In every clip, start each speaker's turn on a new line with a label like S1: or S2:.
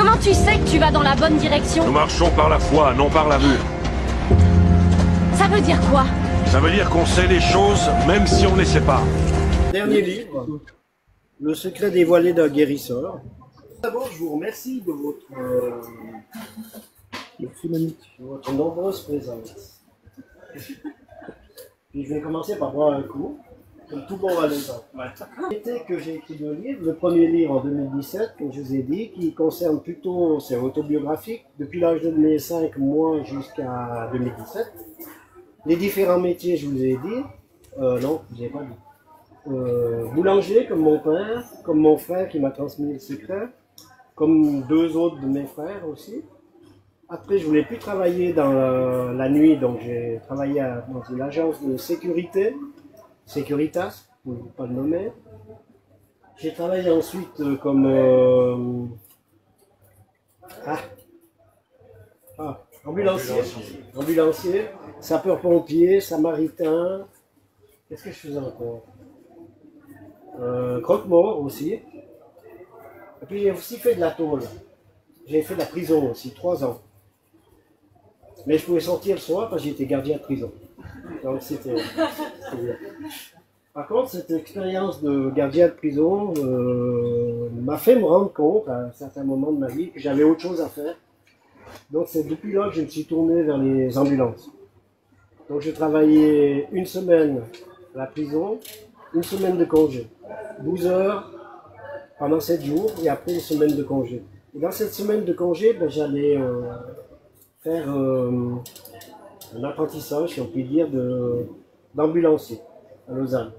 S1: Comment tu sais que tu vas dans la bonne direction?
S2: Nous marchons par la foi, non par la vue.
S1: Ça veut dire quoi?
S2: Ça veut dire qu'on sait les choses, même si on ne les sait pas.
S3: Dernier livre, Le secret dévoilé d'un guérisseur. D'abord, je vous remercie de votre nombreuse présence. Puis je vais commencer par boire un coup, comme tout bon Valaisan. C'était que j'ai écrit deux livres. Le premier livre en 2017, comme je vous ai dit, qui concerne plutôt, c'est autobiographique, depuis l'âge de mes 5 mois jusqu'à 2017. Les différents métiers, je vous ai dit. Non, je vous ai pas dit. Boulanger, comme mon père, comme mon frère qui m'a transmis le secret, comme deux autres de mes frères aussi. Après, je voulais plus travailler dans la nuit, donc j'ai travaillé dans une agence de sécurité, Securitas, pour ne pas le nommer. J'ai travaillé ensuite comme ambulancier, sapeur-pompier, samaritain. Qu'est-ce que je faisais encore? Croque-mort aussi. Et puis j'ai aussi fait de la tôle. J'ai fait de la prison aussi, 3 ans. Mais je pouvais sortir le soir parce que j'étais gardien de prison. Donc c'était bien. Par contre, cette expérience de gardien de prison m'a fait me rendre compte à un certain moment de ma vie que j'avais autre chose à faire. Donc c'est depuis là que je me suis tourné vers les ambulances. Donc j'ai travaillé une semaine à la prison, une semaine de congé. 12 heures pendant 7 jours et après une semaine de congé. Et dans cette semaine de congé, ben, j'allais faire un apprentissage, si on peut dire, d'ambulancier à Lausanne.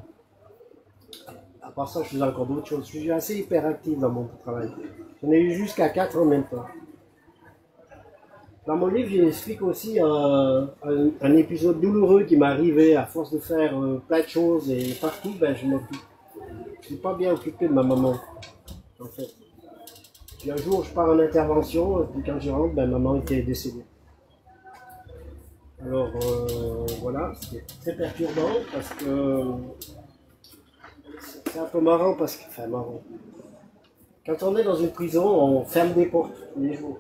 S3: À part ça, je faisais encore d'autres choses. Je suis assez hyperactif dans mon travail. J'en ai eu jusqu'à 4 en même temps. Dans mon livre, j'explique aussi un épisode douloureux qui m'est arrivé à force de faire plein de choses et partout, ben, je ne suis pas bien occupé de ma maman, en fait. Puis un jour, je pars en intervention, et puis quand je rentre, ben, maman était décédée. Alors, voilà, c'est très perturbant parce que c'est un peu marrant parce que, enfin marrant. Quand on est dans une prison, on ferme des portes tous les jours.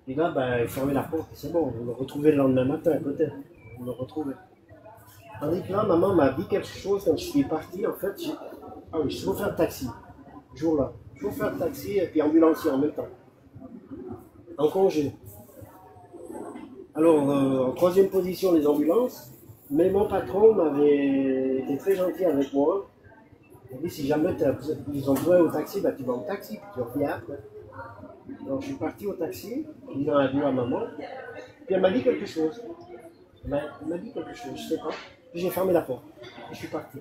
S3: Et là, ben, il fermait la porte et c'est bon, on le retrouvait le lendemain matin à côté. On le retrouvait. Tandis que là, maman m'a dit quelque chose quand je suis parti, en fait, ah oui, je suis chauffeur de taxi, ce jour-là. Chauffeur de taxi et puis ambulancier en même temps. En congé. Alors, en troisième position, les ambulances. Mais mon patron m'avait été très gentil avec moi. Il m'a dit, si jamais ils ont besoin au taxi, ben, tu vas au taxi, puis tu reviens après. Donc, je suis parti au taxi, disant adieu à maman. Puis elle m'a dit quelque chose. Ben, elle m'a dit quelque chose, je sais pas. Puis j'ai fermé la porte. Et je suis parti.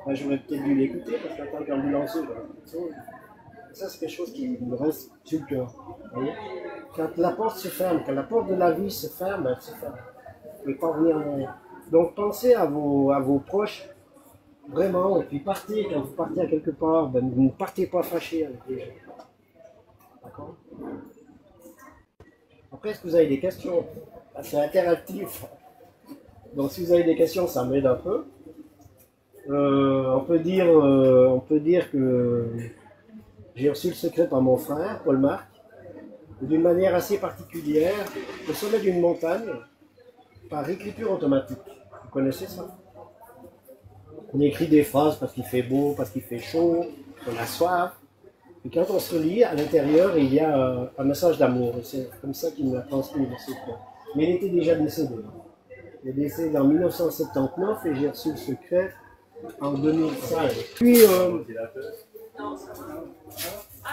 S3: Ben, j'aurais peut-être dû l'écouter, parce qu'en tant qu'ambulancier, ça c'est quelque chose qui me reste sur le cœur. Voyez, quand la porte se ferme, quand la porte de la vie se ferme, ben, elle se ferme. Vous ne pouvez pas revenir en arrière. Donc pensez à vos proches, vraiment, et puis partez, quand vous partez à quelque part, ben, ne partez pas fâchés avec les gens. D'accord? Après, est-ce que vous avez des questions? C'est interactif. Donc si vous avez des questions, ça m'aide un peu. On peut dire que j'ai reçu le secret par mon frère, Paul-Marc, d'une manière assez particulière, au sommet d'une montagne, par écriture automatique. Vous connaissez ça? On écrit des phrases parce qu'il fait beau, parce qu'il fait chaud, on a soif. Et quand on se lit, à l'intérieur, il y a un message d'amour. C'est comme ça qu'il me l'a transmis le secret. Mais il était déjà décédé. Il est décédé en 1979 et j'ai reçu le secret en 2005.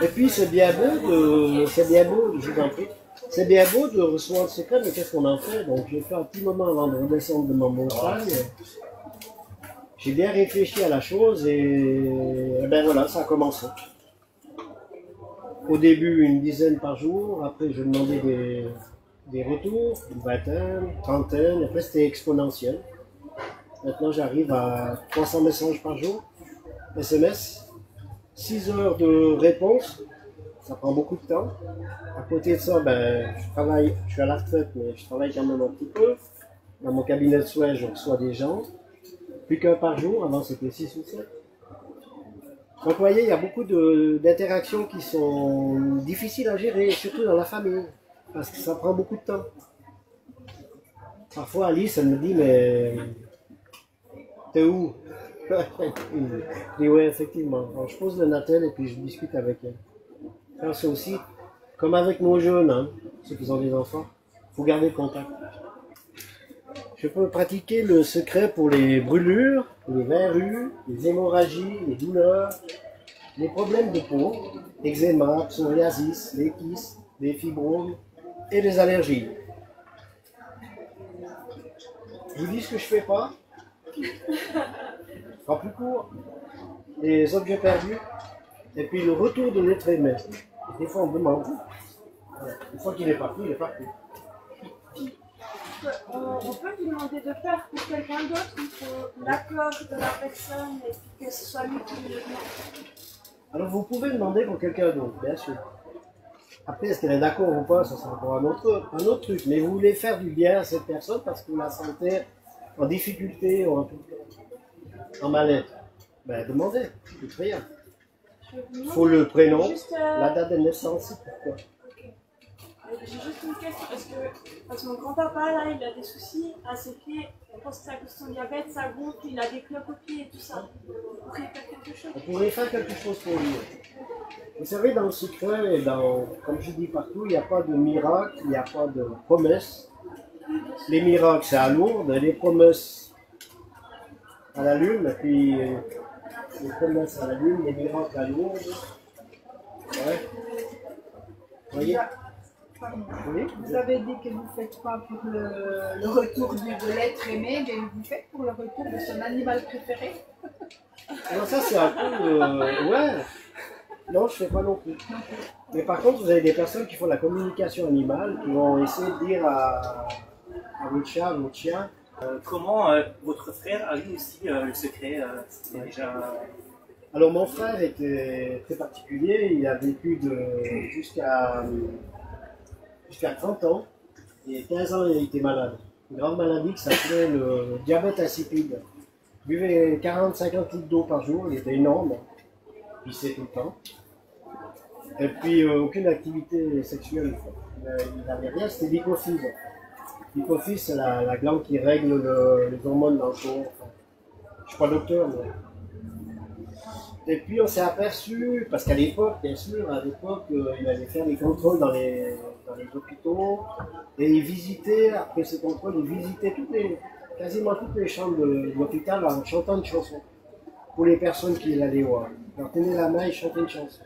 S3: Et puis c'est bien beau, je vous en prie, c'est bien beau de recevoir le secret, mais qu'est-ce qu'on en fait? Donc j'ai fait un petit moment avant de redescendre de ma montagne. J'ai bien réfléchi à la chose et ben voilà, ça a commencé. Au début, une dizaine par jour, après je demandais des retours, une vingtaine, trentaine, après c'était exponentiel. Maintenant j'arrive à 300 messages par jour, SMS, 6 heures de réponse, ça prend beaucoup de temps. À côté de ça, ben, je suis à la retraite, mais je travaille quand même un petit peu. Dans mon cabinet de soins, je reçois des gens, plus qu'un par jour, avant c'était 6 ou 7. Donc vous voyez, il y a beaucoup d'interactions qui sont difficiles à gérer, surtout dans la famille, parce que ça prend beaucoup de temps. Parfois Alice, elle me dit, mais t'es où? Je dis ouais, effectivement. Alors, je pose le Natel et puis je discute avec elle. Alors, c'est aussi comme avec nos jeunes, hein, ceux qui ont des enfants, il faut garder le contact. Je peux pratiquer le secret pour les brûlures, les verrues, les hémorragies, les douleurs, les problèmes de peau, eczéma, psoriasis, les kystes, les fibromes et les allergies. Je vous dis ce que je fais pas. En plus court, les objets perdus, et puis le retour de l'être aimé. Des fois on me demande, une fois qu'il est parti, il est parti.
S4: On peut lui demander de faire pour quelqu'un d'autre, il faut l'accord de la personne et puis que ce soit lui qui le demande.
S3: Alors vous pouvez demander pour quelqu'un d'autre, bien sûr. Après, est-ce qu'elle est d'accord ou pas, ça sera encore un autre truc. Mais vous voulez faire du bien à cette personne parce que vous la sentez en difficulté ou en mal-être. Ben demandez, c'est rien. Il faut le prénom, la date de naissance, c'est pourquoi.
S4: J'ai juste une question, est-ce que, parce que mon grand-papa là, il a des soucis à ses pieds, je pense que c'est à cause de son diabète, ça gonfle, il a des clopes aux pieds et tout ça. On pourrait faire quelque chose.
S3: On pourrait faire quelque chose pour lui. Vous savez, dans le secret, et comme je dis partout, il n'y a pas de miracle, il n'y a pas de promesse. Les miracles, c'est à Lourdes, les promesses à la Lune, et puis les promesses à la Lune, les miracles à Lourdes. Ouais. Vous voyez? Oui.
S5: Vous avez dit que vous ne faites pas pour le retour de l'être aimé, mais vous faites pour le retour de son animal préféré.
S3: Alors ça c'est un peu... ouais. Non, je ne fais pas non plus. Mais par contre, vous avez des personnes qui font la communication animale, qui vont essayer de dire à votre chat, à votre chien...
S6: Comment votre frère a eu aussi le secret c'était déjà...
S3: Alors mon frère était très particulier, il a vécu jusqu'à 30 ans, et 15 ans il était malade. Une grande maladie qui s'appelait le diabète insipide. Il buvait 40-50 litres d'eau par jour, il était énorme, il pissait tout le temps. Et puis aucune activité sexuelle, il n'avait rien, c'était l'hypophyse. L'hypophyse c'est la glande qui règle les hormones dans le corps. Enfin, je ne suis pas docteur, mais... Et puis on s'est aperçu, parce qu'à l'époque, bien sûr, il allait faire des contrôles dans les hôpitaux, et il visitait, après ces contrôles, il visitait quasiment toutes les chambres de l'hôpital en chantant une chanson, pour les personnes qui allaient voir. Il leur tenait la main et chantait une chanson.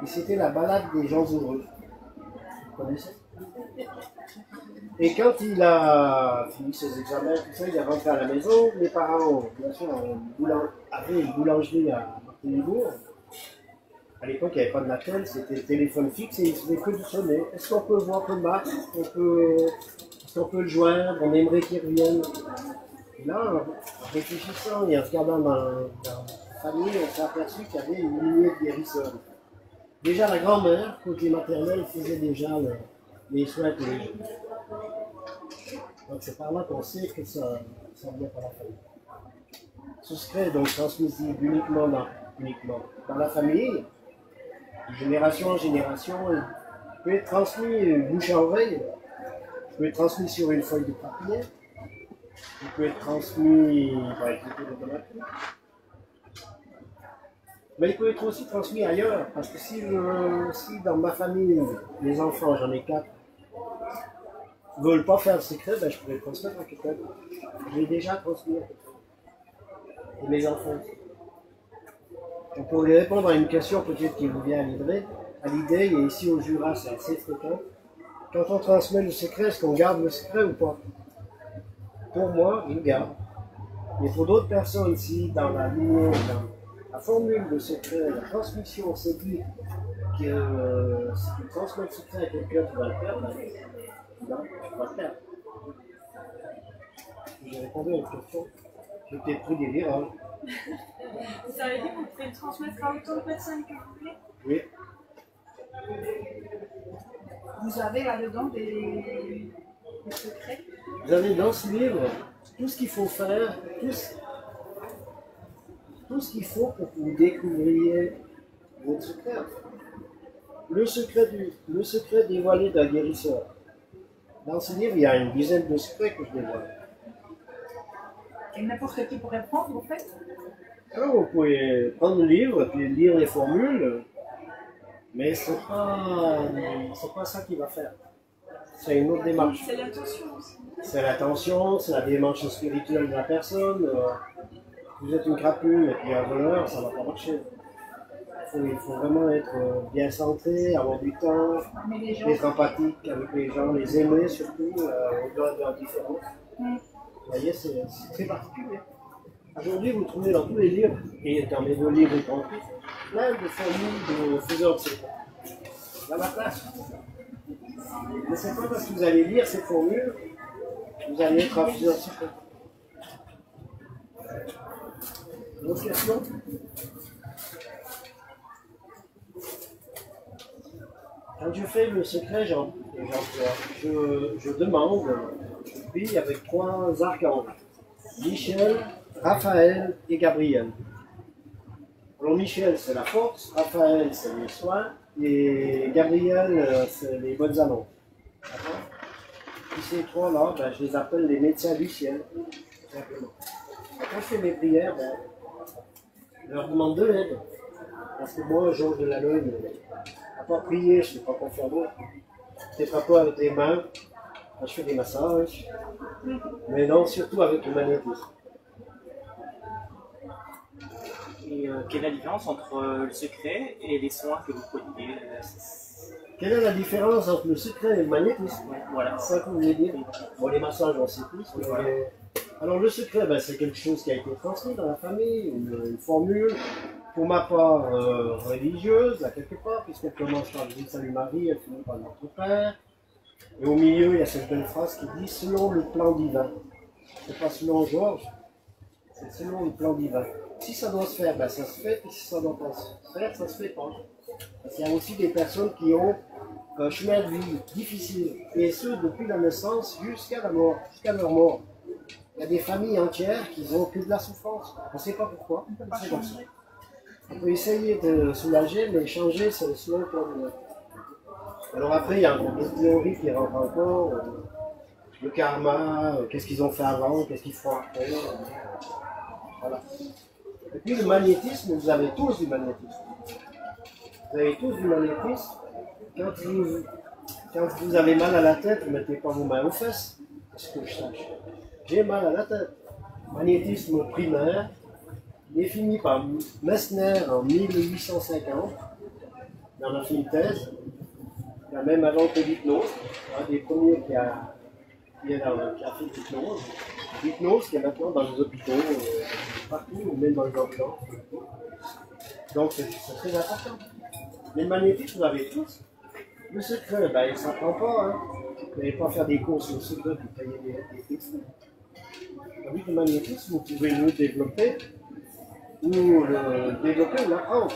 S3: Et c'était la balade des gens heureux. Vous connaissez? Et quand il a fini ses examens, tout ça, il est rentré à la maison. Les parents, bien sûr, avaient une boulangerie à Martinibourg. À l'époque, il n'y avait pas de Natel, c'était le téléphone fixe et il ne faisait que du sonner. Est-ce qu'on peut voir que Marc, est-ce qu'on peut le joindre, on aimerait qu'il revienne. Et là, en réfléchissant et en regardant dans la famille, on s'est aperçu qu'il y avait une lignée de guérisseurs. Déjà, la grand-mère, côté maternel, faisait déjà les soins tous les jours. Donc c'est par là qu'on sait que ça vient par la famille. Ce secret est donc transmissible uniquement dans la famille, de génération en génération. Il peut être transmis bouche à oreille, il peut être transmis sur une feuille de papier, il peut être transmis par écriture automatique. Mais il peut être aussi transmis ailleurs, parce que si dans ma famille, les enfants, j'en ai 4, ne veulent pas faire le secret, ben je pourrais le transmettre à quelqu'un. Je l'ai déjà transmis à quelqu'un. Et mes enfants aussi. Donc pour répondre à une question peut-être qui vous vient à l'idée, et ici au Jura c'est assez fréquent, quand on transmet le secret, est-ce qu'on garde le secret ou pas? Pour moi, je le garde. Mais pour d'autres personnes ici, dans la lignée, dans la formule de secret, la transmission, c'est dit que si tu transmets le secret à quelqu'un, tu vas le perdre. Non, tu vas le perdre. J'ai répondu à une question. J'ai peut-être pris des virages.
S4: Vous avez dit que vous pouvez le transmettre à autant de personnes que vous voulez?
S3: Oui.
S5: Vous avez là-dedans des secrets.
S3: Vous avez dans ce livre tout ce qu'il faut faire, tout ce qu'il faut pour que vous découvriez votre secret. Le secret dévoilé d'un guérisseur. Dans ce livre, il y a une dizaine de secrets que je dévoile.
S5: Et n'importe qui pourrait prendre, en fait.
S3: Alors, vous pouvez prendre le livre et puis lire les formules, mais c'est pas ça qui va faire. C'est une autre démarche.
S4: C'est l'attention aussi.
S3: C'est l'attention, c'est la démarche spirituelle de la personne. Vous êtes une crapule et puis un voleur, ça va pas marcher. Il faut vraiment être bien centré, avoir du temps,
S5: Mais les gens,
S3: être empathique avec les gens, les aimer surtout, au-delà de leur différence. Vous voyez, c'est très particulier. Aujourd'hui, vous trouvez dans tous les livres, et dans mes deux livres compris, plein de formules de faiseurs de secrets. Il y en a plein. Mais c'est pas parce que vous allez lire ces formules que vous allez être un faiseur de secrets. D'autres questions? Quand je fais le secret, je demande, je prie avec 3 archanges, Michel, Raphaël et Gabriel. Alors Michel, c'est la force, Raphaël, c'est les soins, et Gabriel, c'est les bonnes annonces. D'accord? Et ces 3-là, ben, je les appelle les médecins du ciel, simplement. Et quand je fais mes prières, ben, je leur demande de l'aide. Parce que moi, j'ose de la lune. À part prier, je ne sais pas quoi faire d'autre. C'est pas quoi avec les mains. Quand je fais des massages. Mais non, surtout avec le magnétisme.
S6: Et quelle est la différence entre le secret et les soins que vous prodiguez
S3: Quelle est la différence entre le secret et le magnétisme?
S6: Voilà.
S3: C'est ça que vous voulez dire? Bon, les massages, on sait plus. Mais... Alors, le secret, ben, c'est quelque chose qui a été transmis dans la famille, une formule. Pour ma part religieuse, à quelque part, puisqu'elle commence par le Salut Marie, elle finit par Notre Père. Et au milieu, il y a cette belle phrase qui dit selon le plan divin. C'est pas selon Georges, c'est selon le plan divin. Si ça doit se faire, ben ça se fait, et si ça ne doit pas se faire, ça se fait pas. Parce qu'il y a aussi des personnes qui ont un chemin de vie difficile, et ce depuis la naissance jusqu'à la mort, jusqu'à leur mort. Il y a des familles entières qui n'ont que de la souffrance. On ne sait pas pourquoi, c'est comme ça. On peut essayer de soulager, mais changer, c'est selon le plan divin. Alors après, il y a un peu de théorie qui rentre encore, le karma, qu'est-ce qu'ils ont fait avant, qu'est-ce qu'ils font après. Voilà. Et puis le magnétisme, vous avez tous du magnétisme. Vous avez tous du magnétisme. Quand vous avez mal à la tête, vous ne mettez pas vos mains aux fesses, c'est ce que je sache. J'ai mal à la tête. Magnétisme primaire, défini par Messner en 1850. Il en a fait une thèse. Il y a même avant que l'hypnose, un des premiers qui a fait l'hypnose. L'hypnose qui est maintenant dans les hôpitaux, partout, ou même dans les ambulances. Donc c'est très important. Les magnétismes, vous avez tous. Le secret, ben, il ne s'apprend pas. Hein. Vous n'allez pas faire des courses au secret pour payer des fixes. Avec le magnétisme, vous pouvez le développer, ou le développer ou l'apprendre.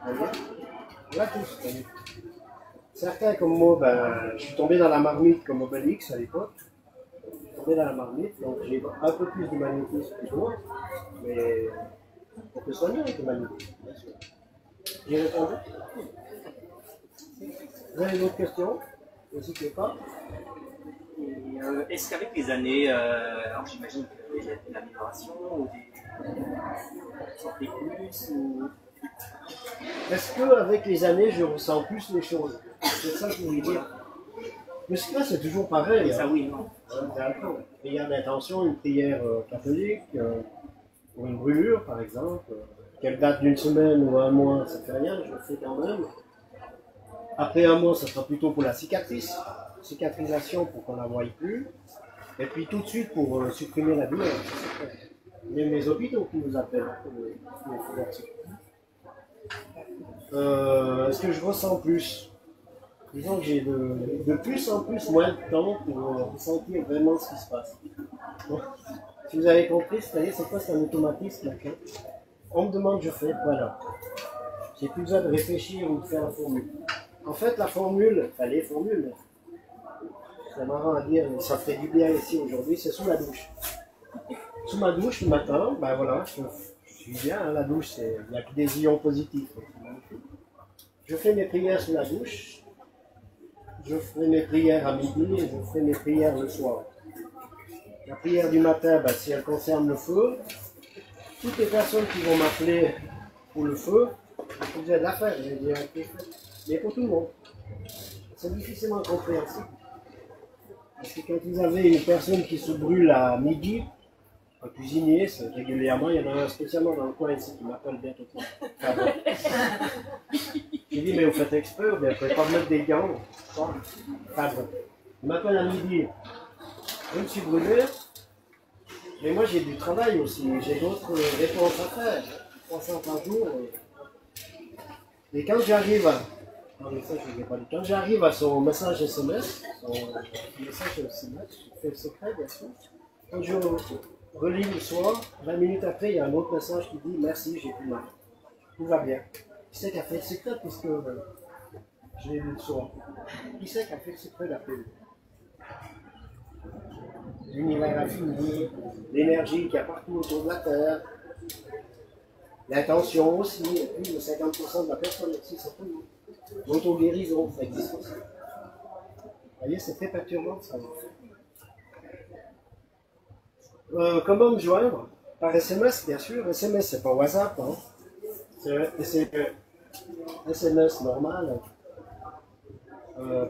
S3: On l'a tous. Certains comme moi, ben, je suis tombé dans la marmite comme Obélix à l'époque. Je suis tombé dans la marmite, donc j'ai un peu plus de magnétisme que moi, mais on peut soigner avec le magnétisme, bien sûr. J'ai répondu. Vous avez d'autres questions? N'hésitez pas.
S6: Est-ce qu'avec les années, alors j'imagine qu'il y a de l'amélioration ou des plus ou...
S3: Est-ce qu'avec les années, je ressens plus les choses? C'est ça que je voulais dire. Le secret, c'est toujours pareil.
S6: Ça, oui, non.
S3: Une prière d'intention, une prière catholique, pour une brûlure, par exemple, qu'elle date d'une semaine ou un mois, ça fait rien, je le fais quand même. Après un mois, ça sera plutôt pour la cicatrisation pour qu'on ne la voie plus. Et puis tout de suite pour supprimer la douleur. Même les hôpitaux qui nous appellent. Est-ce que je ressens plus? Disons que j'ai de plus en plus moins de temps pour ressentir vraiment ce qui se passe. Donc, si vous avez compris, c'est-à-dire c'est quoi, c'est un automatisme. Okay. On me demande, je fais, voilà. J'ai plus besoin de réfléchir ou de faire la formule. En fait, la formule, enfin les formules, c'est marrant à dire, ça fait du bien ici aujourd'hui, c'est sous la douche. Sous ma douche le matin, ben voilà, je Je suis bien, hein, la douche, il n'y a que des ions positifs. Je fais mes prières sous la douche, je fais mes prières à midi et je fais mes prières le soir. La prière du matin, ben, si elle concerne le feu, toutes les personnes qui vont m'appeler pour le feu, vous avez de la faire, je vais dire, mais pour tout le monde. C'est difficilement compréhensible. Parce que quand vous avez une personne qui se brûle à midi, un cuisinier, c'est régulièrement, il y en a un spécialement dans le coin ici qui m'appelle bientôt. Je dis, mais vous faites exprès, vous ne pouvez pas mettre des gants. Il m'appelle à midi. Je me suis brûlé, mais moi j'ai du travail aussi, j'ai d'autres réponses à faire. 300 par jour. Et quand j'arrive à. Quand j'arrive à son message SMS, je fais le secret bien sûr. Quand je relis le soir, 20 minutes après, il y a un autre message qui dit merci, j'ai plus mal. Tout va bien. Qui c'est qui a fait le secret puisque je l'ai lu le soir? Qui c'est qui a fait le secret d'après lui? L'univers infini, l'énergie qu'il y a partout autour de la Terre, l'intention aussi, et puis le 50% de la personne aussi, c'est tout. L'auto-guérison, ça existe aussi. Vous voyez, c'est très perturbant ça. Comment me joindre? Par SMS, bien sûr. SMS, c'est pas WhatsApp. Hein. C'est SMS normal.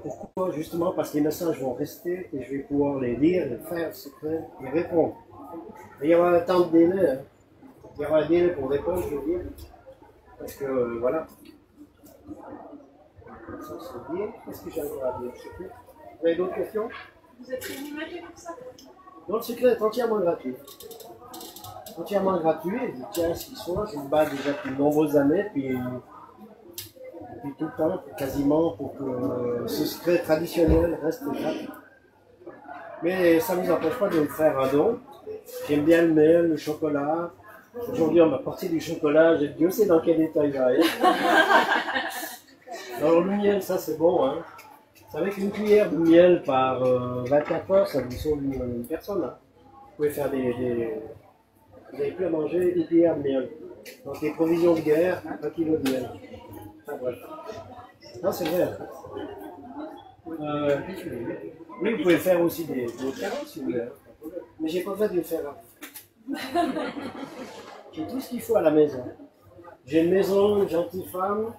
S3: Pourquoi? Justement parce que les messages vont rester et je vais pouvoir les lire, les faire secret et répondre. Et il y aura un temps de délai. Hein. Il y aura un délai pour répondre, je veux dire. Parce que, voilà. Ça, c'est bien. Qu'est-ce que j'avais à dire? Vous avez d'autres questions?
S4: Vous êtes rémunéré pour ça?
S3: Non, le secret est entièrement gratuit. Entièrement gratuit. Et je tiens à ce qu'il soit. Je me bats déjà depuis de nombreuses années. Puis tout le temps, quasiment, pour que ce secret traditionnel reste gratuit. Mais ça ne nous empêche pas de me faire un don. J'aime bien le miel, le chocolat. Aujourd'hui, on m'a porté du chocolat. Dieu sait dans quel état il va être. Alors le miel, ça c'est bon, hein. C'est avec une cuillère de miel par 24 heures, ça vous sauve une personne. Hein. Vous pouvez faire vous n'avez plus à manger une cuillère de miel. Donc les provisions de guerre, 1 kilo de miel. Enfin bref. Non, c'est vrai. Oui, vous pouvez faire aussi des carottes si vous voulez. Hein. Mais j'ai pas besoin de le faire. Hein. J'ai tout ce qu'il faut à la maison. J'ai une maison, une gentille femme.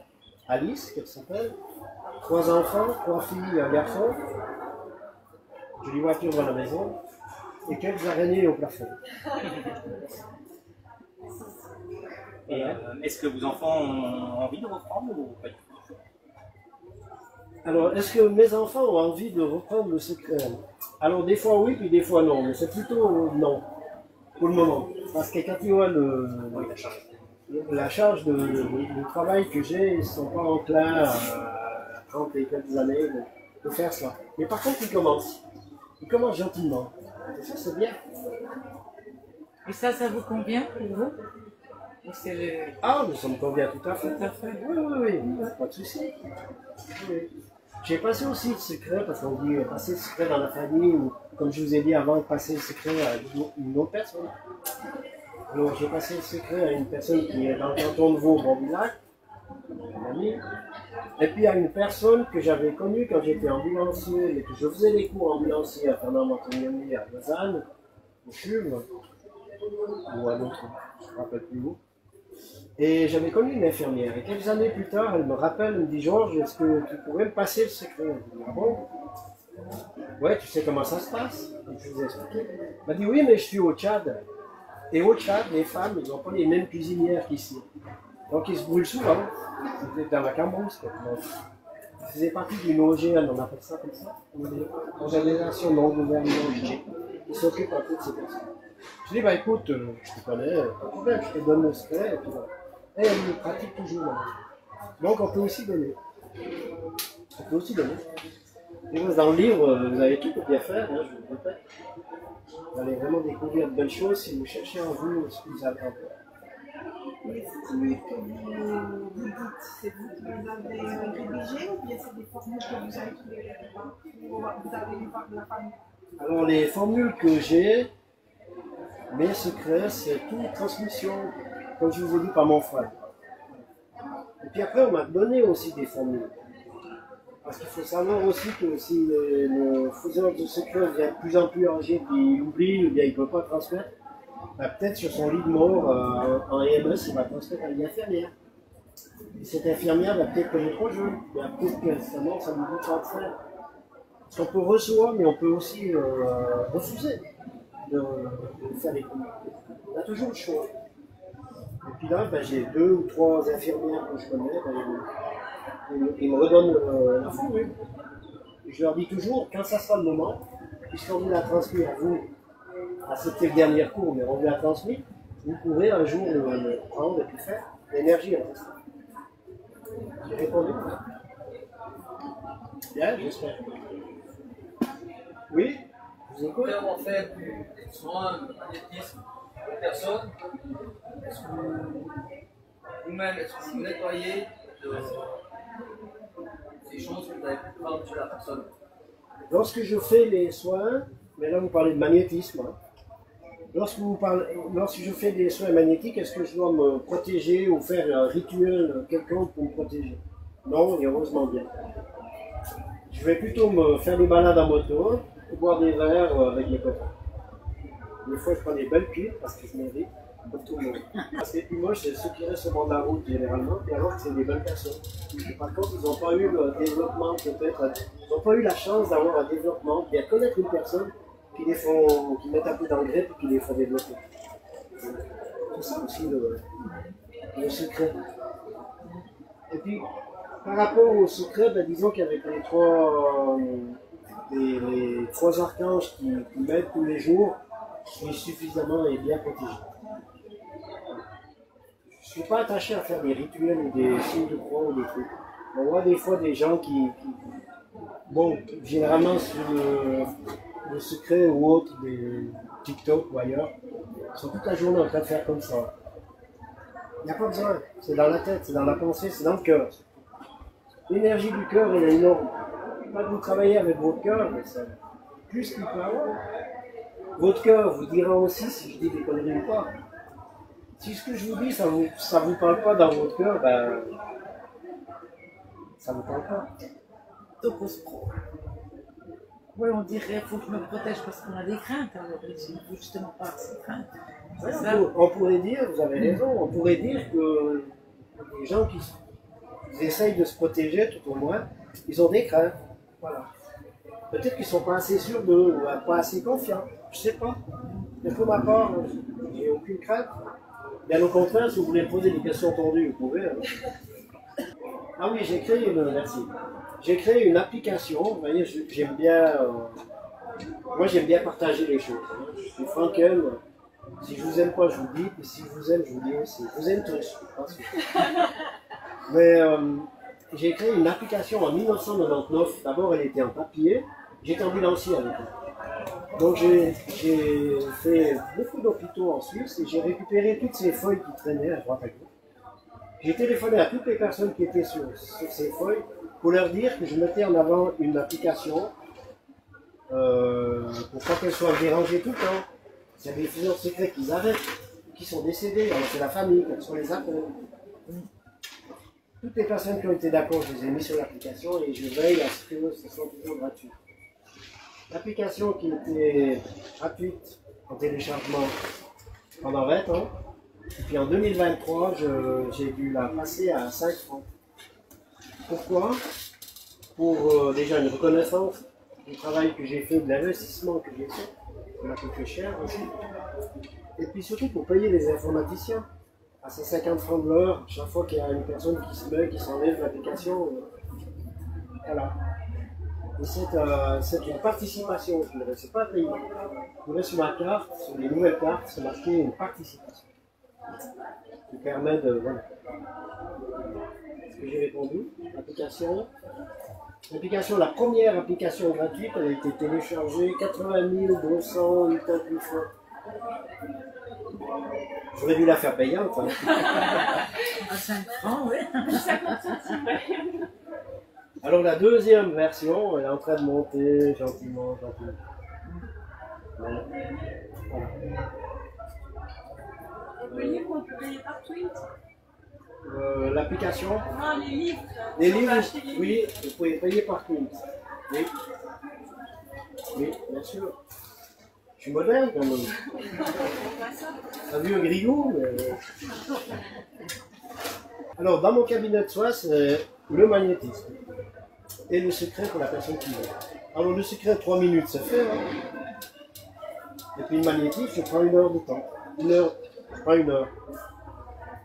S3: Alice, qu'elle s'appelle, 3 enfants, 3 filles et un garçon, jolie voiture dans la maison, et quelques araignées au plafond.
S6: Et est-ce que vos enfants ont envie de reprendre ou pas du tout?
S3: Alors, est-ce que mes enfants ont envie de reprendre le secret? Alors, des fois oui, puis des fois non, mais c'est plutôt non, pour le moment. Parce que quand ils voient la charge de travail que j'ai, ils ne sont pas enclins à 30 et quelques années de faire ça. Mais par contre, ils commencent. Ils commencent gentiment. Et ça, c'est bien.
S7: Et ça vous convient pour vous?
S3: Ah, mais ça me convient tout à fait.
S7: Tout à fait.
S3: Oui, pas de souci. Oui. J'ai passé aussi le secret, parce qu'on dit passer le secret dans la famille, ou comme je vous ai dit avant, passer le secret à une autre personne. Alors j'ai passé le secret à une personne qui est dans le canton de Vaud, Bon-Lac, un ami, et puis à une personne que j'avais connue quand j'étais ambulancier, et que je faisais des cours ambulanciers à Fernand-Montagnoni, à Lausanne, au CHUV, ou à d'autres, je ne me rappelle plus où. Et j'avais connu une infirmière, et quelques années plus tard, elle me rappelle, elle me dit, Georges, est-ce que tu pourrais me passer le secret? Je dis, ah bon? Ouais, tu sais comment ça se passe? Et je vous ai expliqué. Elle m'a dit, oui, mais je suis au Tchad. Et au Tchad, les femmes, ils n'ont pas les mêmes cuisinières qu'ici. Donc ils se brûlent souvent. C'était dans la Cambrousse. Ils faisaient partie d'une OGN, on appelle ça comme ça. Une organisation non gouvernementale qui s'occupe un peu de ces personnes. Je dis, bah écoute, je te connais, pas de problème, je te donne le secret. Et elle le pratique toujours. Donc on peut aussi donner. On peut aussi donner. Et dans le livre, vous avez tout pour bien faire, hein, je vous le répète. Vous allez vraiment découvrir de belles choses si vous cherchez en vous ce que vous avez en vous.
S5: Les stimules que vous dites, c'est vous qui les avez rédigés ou bien c'est des formules que vous avez trouvées quelque part? Vous avez lu par la famille?
S3: Alors les formules que j'ai, mes secrets, c'est toute transmission comme je vous ai dit, par mon frère. Et puis après, on m'a donné aussi des formules. Parce qu'il faut savoir aussi que si le faiseur de secret devient de plus en plus âgé, puis il oublie, ou bien il ne peut pas transmettre, bah, peut-être sur son lit de mort, en EMS, il va transmettre à une infirmière. Et cette infirmière va peut-être connaître trop jeune, mais peut-être que ça ne lui dit pas de faire. Parce qu'on peut recevoir, mais on peut aussi refuser de faire les commandes. On a toujours le choix. Et puis là, ben, j'ai 2 ou 3 infirmières que je connais, ben, ils me redonnent la formule. Et je leur dis toujours, quand ça sera le moment, puisqu'on vous l'a transmis à vous, c'était le dernier cours, mais on vous l'a transmis, vous pourrez un jour le prendre et puis faire l'énergie. J'ai répondu. Bien, j'espère. Oui, je vous écoute.
S6: Après, on fait des soins de magnétisme aux personnes. Est-ce que vous-même, est-ce que vous nettoyez ces choses que vous avez pu prendre chez la personne?
S3: Lorsque je fais les soins, mais là vous parlez de magnétisme, hein. Lorsque je fais des soins magnétiques, est-ce que je dois me protéger ou faire un rituel quelconque pour me protéger? Non, et heureusement bien. Je vais plutôt me faire des balades en moto, ou boire des verres avec mes copains. Des fois, je prends des belles pipes parce que je mérite, comme tout le monde. Parce que les plus moches, c'est ceux qui restent sur la route généralement, et alors que c'est des belles personnes. Et par contre, ils n'ont pas eu le développement, peut-être, ils n'ont pas eu la chance d'avoir un développement, bien connaître une personne qui mettent un peu d'engrais et qui les font développer. C'est ça aussi le secret. Et puis, par rapport au secret, ben, disons qu'avec les 3 archanges qui m'aident tous les jours, je suis suffisamment et bien protégé. Je ne suis pas attaché à faire des rituels ou des signes de croix ou des trucs. On voit des fois des gens qui bon, généralement sur le secret ou autre, des TikTok ou ailleurs, sont toute la journée en train de faire comme ça. Il n'y a pas besoin, c'est dans la tête, c'est dans la pensée, c'est dans le cœur. L'énergie du cœur, elle est énorme. Quand vous travaillez avec votre cœur, c'est plus qu'il parle. Votre cœur vous dira aussi si je dis des conneries ou pas. Si ce que je vous dis, ça vous parle pas dans votre cœur, ben, ça ne vous parle pas.
S7: Donc on se prend. Oui, on dirait, il faut que je me protège parce qu'on a des craintes, alors il faut justement pas ces craintes.
S3: Ouais, on pourrait dire, vous avez raison, on pourrait dire que les gens qui essayent de se protéger, tout au moins, ils ont des craintes. Voilà. Peut-être qu'ils ne sont pas assez sûrs d'eux, ou pas assez confiants. Je ne sais pas. Mais pour ma part, je n'ai aucune crainte. Bien au contraire, si vous voulez me poser des questions tendues, vous pouvez. Hein. Ah oui, j'ai créé une application. Vous voyez, j'aime bien. Moi, j'aime bien partager les choses. Hein. Je suis Frankel. Si je vous aime pas, je vous dis. Et si je vous aime, je vous dis aussi. Je vous aime tous. Mais j'ai créé une application en 1999. D'abord, elle était en papier. J'étais ambulancier avec elle. Donc, j'ai fait beaucoup d'hôpitaux en Suisse et j'ai récupéré toutes ces feuilles qui traînaient à droite à gauche. J'ai téléphoné à toutes les personnes qui étaient sur ces feuilles pour leur dire que je mettais en avant une application pour pas qu'elles soient dérangées tout le temps. S'il y a des faiseurs secrets qui arrêtent, qui sont décédés, alors c'est la famille, qu'elles sont les appels. Toutes les personnes qui ont été d'accord, je les ai mis sur l'application et je veille à ce que ce soit toujours gratuit. L'application qui était gratuite en téléchargement pendant 20 ans, et puis en 2023, j'ai dû la passer à 5 francs. Pourquoi? Pour déjà une reconnaissance du travail que j'ai fait, de l'investissement que j'ai fait, ça m'a coûté cher aussi. Et puis surtout pour payer les informaticiens. À 50 francs de l'heure, chaque fois qu'il y a une personne qui se met, qui s'enlève l'application, voilà. Et c'est une participation, je ne sais pas payer. Vous verrez sur ma carte, sur les nouvelles cartes, c'est marqué une participation. Qui permet de. Voilà. Est-ce que j'ai répondu? L'application, la première application gratuite, elle a été téléchargée 80 288 fois. J'aurais dû la faire payante. Hein.
S7: À 5 francs, oui.
S3: Alors la deuxième version, elle est en train de monter gentiment. Voilà.
S4: Le livre, on peut payer par tweet.
S3: L'application.
S4: Non, les livres.
S3: Les
S4: On peut
S3: livres,
S4: acheter les livres.
S3: oui, vous pouvez payer par tweet. Oui. Oui, bien sûr. Je suis moderne quand même. T'as vu un griot mais... Alors, dans mon cabinet de soins, c'est le magnétisme. Et le secret pour la personne qui veut. Alors, le secret, 3 minutes, c'est fait. Hein. Et puis le magnétisme, je prends 1 heure de temps. 1 heure, je prends 1 heure.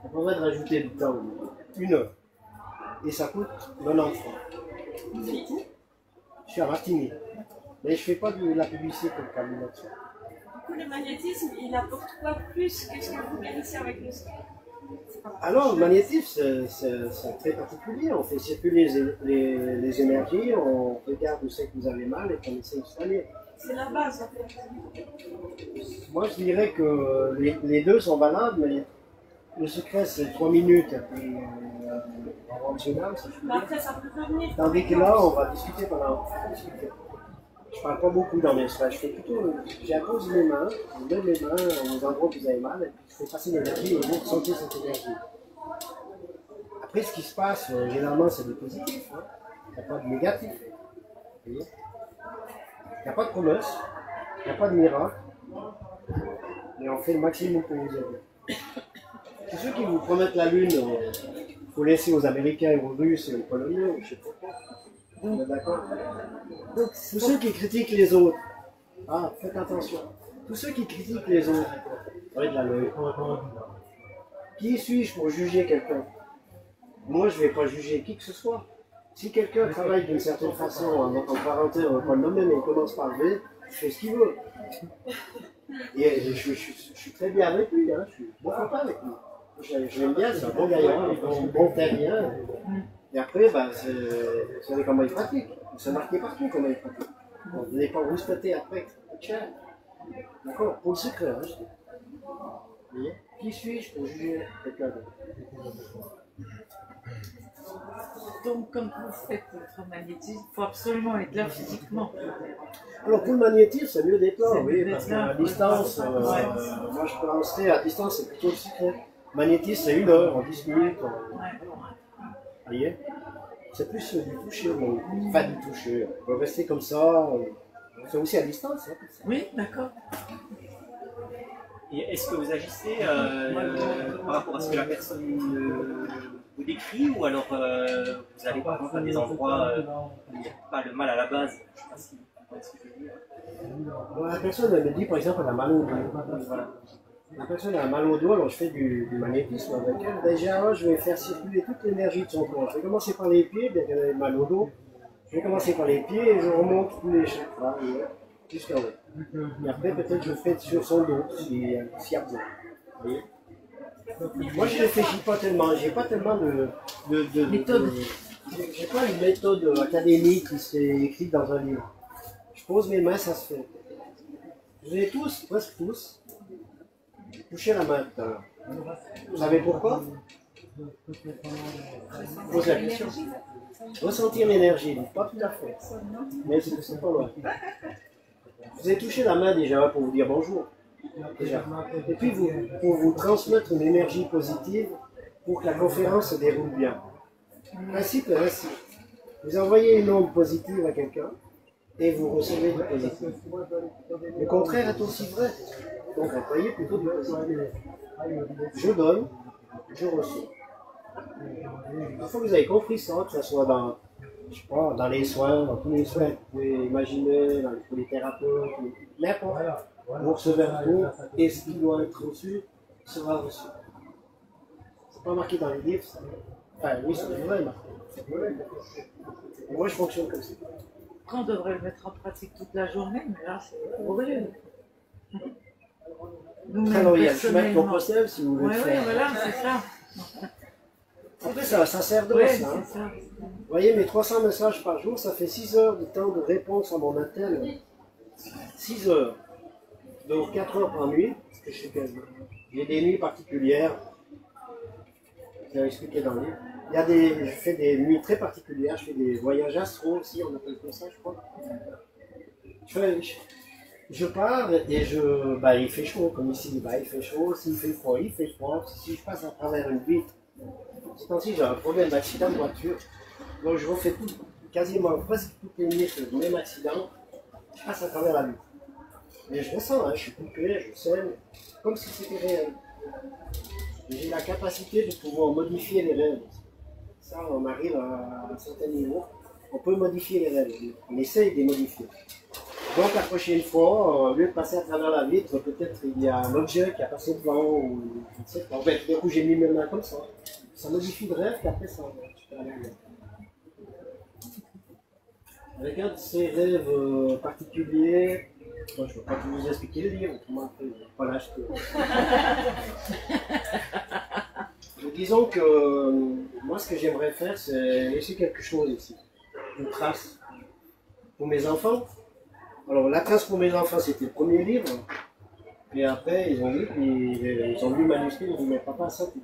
S3: On pourrait rajouter du temps. 1 heure. Et ça coûte 90 francs. Je suis à Martigny. Mais je ne fais pas de la publicité pour le cabinet de soins.
S4: Du coup, le magnétisme, il apporte quoi plus que ce que vous guérissez avec le scan?
S3: Alors, le magnétisme, c'est très particulier. On fait circuler les énergies, on regarde où c'est que vous avez mal et qu'on essaie de soigner.
S4: C'est la base, en fait.
S3: Moi, je dirais que les deux sont valables, mais le secret, c'est 3 minutes. Et puis, conventionnel, si je puis
S4: Mais
S3: dire.
S4: après, ça peut revenir.
S3: Tandis que là, on va discuter pendant. Je parle pas beaucoup dans mes soins. Je fais plutôt. J'appose mes mains, je mets mes mains aux endroits où vous avez mal, et puis je fais passer l'énergie et vous ressentez cette énergie. Après, ce qui se passe, généralement, c'est du positif. Hein. Il n'y a pas de négatif. Vous voyez. Il n'y a pas de promesse, il n'y a pas de miracle, mais on fait le maximum pour vous aider. C'est ceux qui vous promettent la Lune, il faut laisser aux Américains, aux Russes et aux Polonais, je ne sais pas quoi. On est d'accord? Tous ceux qui critiquent les autres, ah, faites attention, tous ceux qui critiquent les autres, ouais, de la l'œil. Qui suis-je pour juger quelqu'un? Moi, je ne vais pas juger qui que ce soit. Si quelqu'un travaille d'une certaine façon, en parenté, on va pas le nommer, mais il commence par V, je fais ce qu'il veut. Et je suis très bien avec lui, hein. Je suis bon copain avec lui. Je l'aime bien, c'est un bon gaillard, un bon terrien. Et après, bah, vous savez comment il pratique. C'est marqué partout comment il pratique. Vous n'allez pas vous rouspéter après. Tiens. D'accord? Pour le secret, hein, je dis. Vous voyez? Qui suis-je pour juger quelqu'un d'autre?
S7: Donc, comme vous faites votre magnétisme, il faut absolument être là physiquement.
S3: Alors pour le magnétisme, c'est mieux d'être là,
S7: C'est
S3: oui,
S7: mieux
S3: parce
S7: d'être là,
S3: qu'à distance, moi je penserais à distance, c'est plutôt le secret. Magnétisme, c'est 1 heure, en 10 minutes. Vous voyez? C'est plus du toucher, enfin du toucher. On peut rester comme ça, c'est aussi à distance. Hein,
S7: Oui, d'accord.
S8: Et est-ce que vous agissez par rapport à ce que la personne vous décrit, ou alors vous allez par exemple à des endroits où il n'y a pas le mal à la base? Je ne sais pas si vous comprenez ce que je veux dire.
S3: Bon, la personne elle me dit par exemple elle a mal au dos. Voilà. La personne a mal au dos, alors je fais du magnétisme avec elle. Déjà, je vais faire circuler toute l'énergie de son corps. Je vais commencer par les pieds, bien qu'elle ait mal au dos. Je vais commencer par les pieds et je remonte tous les chakras jusqu'à haut. Et après, peut-être je fais sur son dos, s'il y a besoin. Vous voyez? Moi, je ne réfléchis pas tellement. J'ai pas tellement de
S7: Méthode.
S3: J'ai pas une méthode académique qui s'est écrite dans un livre. Je pose mes mains, ça se fait. Vous avez tous, presque tous, touché la main tout à l'heure. Vous savez pourquoi? Posez la question. Ressentir l'énergie, pas tout à fait. Mais c'est pas loin. Vous avez touché la main déjà pour vous dire bonjour. Déjà. Et puis pour vous transmettre une énergie positive pour que la conférence se déroule bien. Le principe est ainsi. Vous envoyez une onde positive à quelqu'un et vous recevez du positif. Le contraire est aussi vrai. Donc employez plutôt du positif. Je donne, je reçois. Une fois que vous avez compris ça, que ce soit dans, je sais pas, dans les soins, dans tous les soins que vous pouvez imaginer, pour les thérapeutes, n'importe. Vous recevez un tour et ce qui doit être reçu sera reçu. C'est pas marqué dans les livres, ça. Enfin, oui, c'est vrai, marqué. Et moi, je fonctionne comme ça.
S7: Après, on devrait le mettre en pratique toute la journée, mais là, c'est horrible.
S3: Alors, il y a le chemin de Compostelle, si vous voulez
S7: Oui,
S3: le
S7: oui,
S3: faire.
S7: voilà, c'est ça.
S3: Après, ça sert de
S7: Ouais,
S3: ça. Hein.
S7: c'est ça.
S3: Vous voyez, mes 300 messages par jour, ça fait 6 heures de temps de réponse à mon appel. 6 heures. Donc 4 heures par nuit, parce que je fais quasiment. J'ai des nuits particulières. J'ai expliqué dans le livre. Je fais des nuits très particulières, je fais des voyages astro aussi, on appelle ça, je crois. Je pars et il fait chaud, comme ici, il fait chaud, s'il fait froid, il fait froid. Si je passe à travers une vitre, ces temps-ci j'ai un problème d'accident de voiture, donc je refais quasiment presque toutes les minutes le même accident, je passe à travers la vitre. Mais je ressens, hein, je suis coupé, je saigne, comme si c'était réel. J'ai la capacité de pouvoir modifier les rêves. Ça, on arrive à un certain niveau, on peut modifier les rêves, on essaye de les modifier. Donc la prochaine fois, au lieu de passer à travers la vitre, peut-être il y a un objet qui a passé devant, ou je ne sais pas. En fait, du coup j'ai mis mes mains comme ça. Ça modifie le rêve, puis après ça, tu peux aller bien. Avec un de ces rêves particuliers, moi, je ne peux pas tout vous expliquer le livre, autrement après, je ne vais pas l'acheter. Disons que moi, ce que j'aimerais faire, c'est laisser quelque chose ici, une trace pour mes enfants. Alors, la trace pour mes enfants, c'était le premier livre. Et après, ils ont lu le manuscrit, ils ont dit, mais papa, ça, tu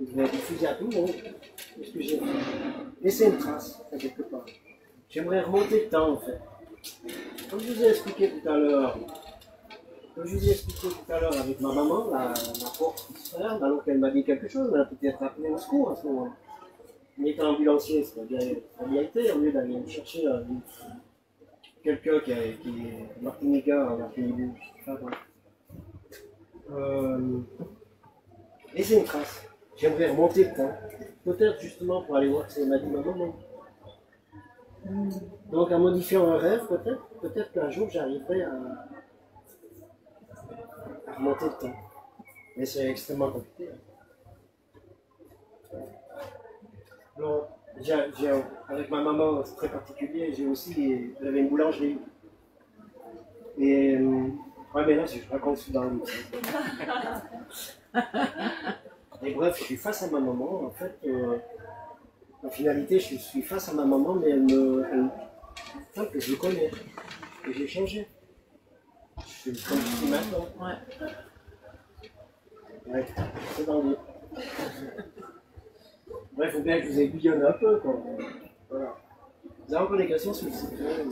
S3: devrais diffuser à tout le monde. C'est ce que j'ai fait. Laisser une trace, quelque part. J'aimerais remonter le temps, en fait. Comme je vous ai expliqué tout à l'heure, avec ma maman, la porte qui se ferme, alors qu'elle m'a dit quelque chose, elle a peut-être appelé au secours à ce moment-là. Mais étant ambulancier, ça a bien été, au lieu d'aller chercher quelqu'un qui est martiniquais en Martinique. Laisser une trace. J'aimerais remonter le temps. Peut-être justement pour aller voir ce qu'elle m'a dit ma maman. Donc en modifiant un rêve, peut-être qu'un jour j'arriverai à remonter le temps. Mais c'est extrêmement compliqué. Alors, avec ma maman, c'est très particulier, j'avais une boulangerie. Et, ouais, mais là, je raconte ça dans le Et bref, je suis face à ma maman, en fait, en finalité, je suis face à ma maman, mais elle que je connais, que j'ai changé. Je suis comme je suis maintenant. Ouais, c'est dans le... Bref, il faut bien que je vous aiguillonne un peu, quoi. Voilà. Vous avez encore des questions sur le secret?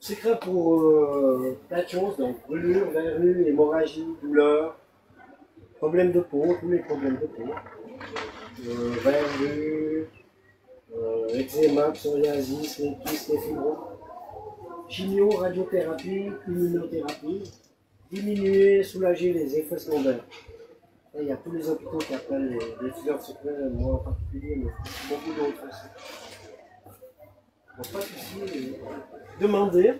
S3: Secret pour plein de choses, donc brûlure, verrue, hémorragie, douleur, problèmes de peau, tous les problèmes de peau. Verrue, eczéma, psoriasis, les kystes, les fibroses. Chimio, radiothérapie, immunothérapie. Diminuer, soulager les effets secondaires. Et il y a tous les hôpitaux qui appellent les fuseurs secrets, moi en particulier, mais beaucoup d'autres aussi. Donc pas de souci, demandez.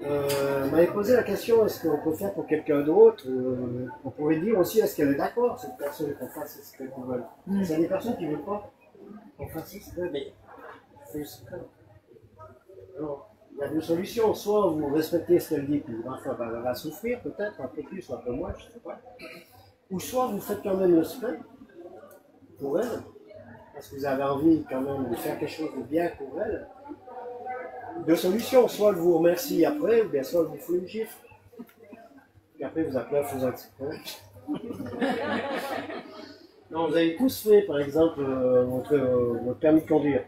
S3: On m'avait posé la question, est-ce qu'on peut faire pour quelqu'un d'autre? On pourrait dire aussi, est-ce qu'elle est d'accord, cette personne, qu'on fasse ce qu'on veut. Il y a des personnes qui ne veulent pas qu'on fasse ce qu'on veut, mais c'est ce qu'on veut. Alors, il y a deux solutions, soit vous respectez ce qu'elle dit, puis enfin, elle va souffrir peut-être, un peu plus ou un peu moins, je ne sais pas. Ou soit vous faites quand même le secret pour elle, parce que vous avez envie quand même de faire quelque chose de bien pour elle. Deux solutions, soit elle vous remercie après, ou bien soit elle vous fait une gifle. Et après vous appelez un faisant de secret. Non, vous avez tous fait, par exemple, votre permis de conduire,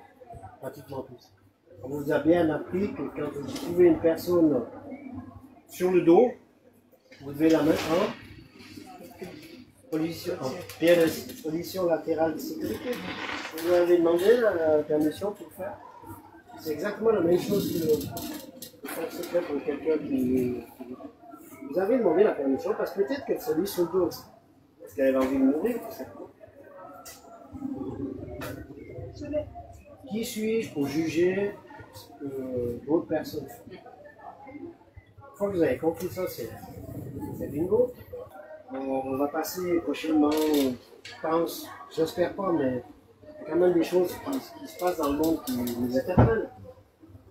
S3: pratiquement tous. On vous a bien appris que quand vous trouvez une personne sur le dos, vous devez la mettre en position latérale de sécurité. Vous avez demandé la permission pour le faire. C'est exactement la même chose que faire secret pour quelqu'un qui... Vous avez demandé la permission parce que peut-être qu'elle se lit sur le dos aussi. Parce qu'elle a envie de mourir, tout simplement. Qui suis-je pour juger ce que d'autres personnes font? Une fois que vous avez compris ça, c'est bingo. On va passer prochainement, je pense, j'espère pas, mais il y a quand même des choses qui se passent dans le monde qui nous interpellent.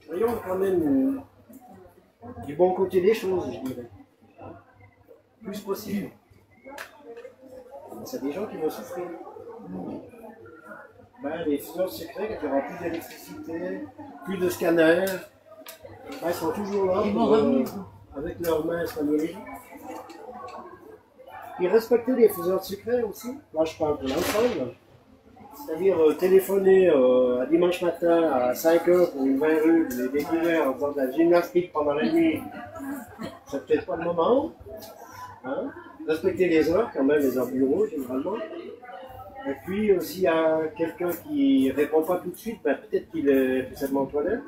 S3: Voyons quand même du bon côté des choses, je dirais. Plus possible. C'est des gens qui vont souffrir. Ben, les fuseurs secrets, quand il n'y aura plus d'électricité, plus de scanners, ben, ils sont toujours là avec leurs mains scanner. Puis respecter les fuseurs secrets aussi. Là, je parle pour l'ensemble. C'est-à-dire téléphoner un dimanche matin à 5 h pour une 20 rue, les découvrir en faisant de la gymnastique pendant la nuit, c'est peut-être pas le moment. Hein? Respecter les heures, quand même, les heures bureau, généralement. Et puis, s'il y a quelqu'un qui ne répond pas tout de suite, ben, peut-être qu'il est tout simplement aux toilettes.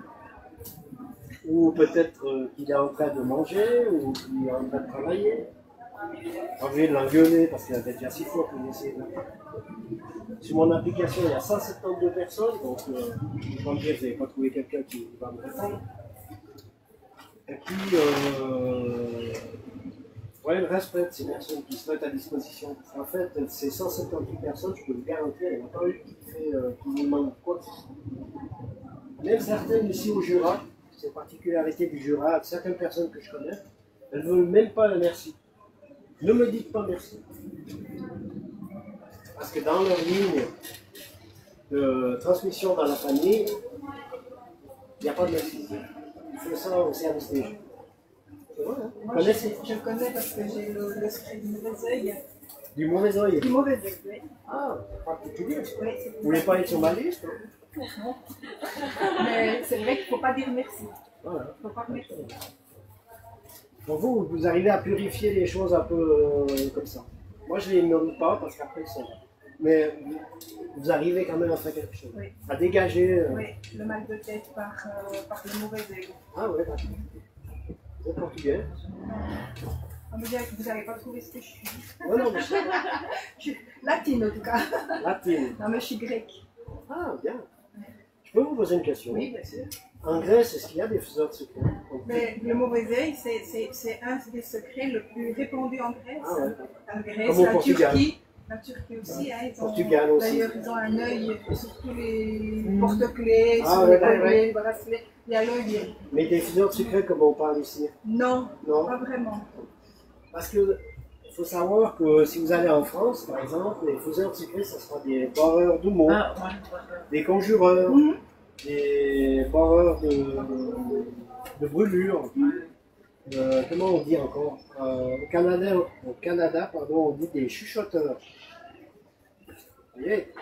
S3: Ou peut-être qu'il est en train de manger, ou qu'il est en train de travailler. Envie de l'engueuler parce qu'il a déjà 6 fois qu'on essaie de... Sur mon application, il y a 172 personnes, donc je vais dire que vous n'avez pas trouvé quelqu'un qui va me répondre. Et puis, ouais, le reste, peut-être, ces personnes qui se mettent à disposition. En fait, ces 178 personnes, je peux vous garantir, il n'y en a pas eu qui vous demande quoi que ce soit. Même certaines ici au Jura, c'est la particularité du Jura, certaines personnes que je connais, elles ne veulent même pas le merci. Ne me dites pas merci. Parce que dans leur ligne de transmission dans la famille, il n'y a pas de merci. Il faut ça au service des gens. C'est vrai, hein?
S5: Moi, je le connais parce que j'ai le secret du mauvais œil.
S3: Du mauvais œil.
S5: Du mauvais œil, oui.
S3: Ah, particulier.
S5: Oui,
S3: vous voulez pas être sur ma liste, hein?
S5: Non. Mais c'est vrai qu'il ne faut pas dire merci.
S3: Voilà.
S5: Il ne faut pas remercier.
S3: Pour vous, vous arrivez à purifier les choses un peu comme ça. Moi, je ne les nomme pas parce qu'après, ils sont là. Mais vous arrivez quand même à faire quelque chose. Oui. À dégager.
S5: Oui, le mal de tête par le mauvais œil.
S3: Ah ouais, d'accord. Vous êtes portugais?
S5: Vous n'avez pas trouvé ce que je suis.
S3: Ouais, non, mais
S5: je suis latine en tout cas.
S3: Latine.
S5: Non, mais je suis grecque.
S3: Ah, bien. Je peux vous poser une question?
S5: Oui, bien sûr.
S3: En Grèce, est-ce qu'il y a des faiseurs de secrets?
S5: Mais le mauvais œil, c'est un des secrets le plus répandus en Grèce.
S3: Ah ouais.
S5: En Grèce,
S3: comme au
S5: la
S3: Portugal.
S5: Turquie. La Turquie aussi, hein,
S3: Portugal aussi.
S5: D'ailleurs, ils ont un œil sur tous les porte-clés,
S3: Ah,
S5: sur
S3: ouais,
S5: les colliers,
S3: ouais.
S5: les bracelets. Il y a l'œil.
S3: Mais des faiseurs de secrets comme on parle ici?
S5: Non,
S3: non,
S5: pas vraiment.
S3: Parce que il faut savoir que si vous allez en France, par exemple, les faiseurs de secrets, ce sera des barreurs de mots, des conjureurs, des barreurs de brûlures. Comment on dit encore au Canada, pardon, on dit des chuchoteurs. Vous voyez,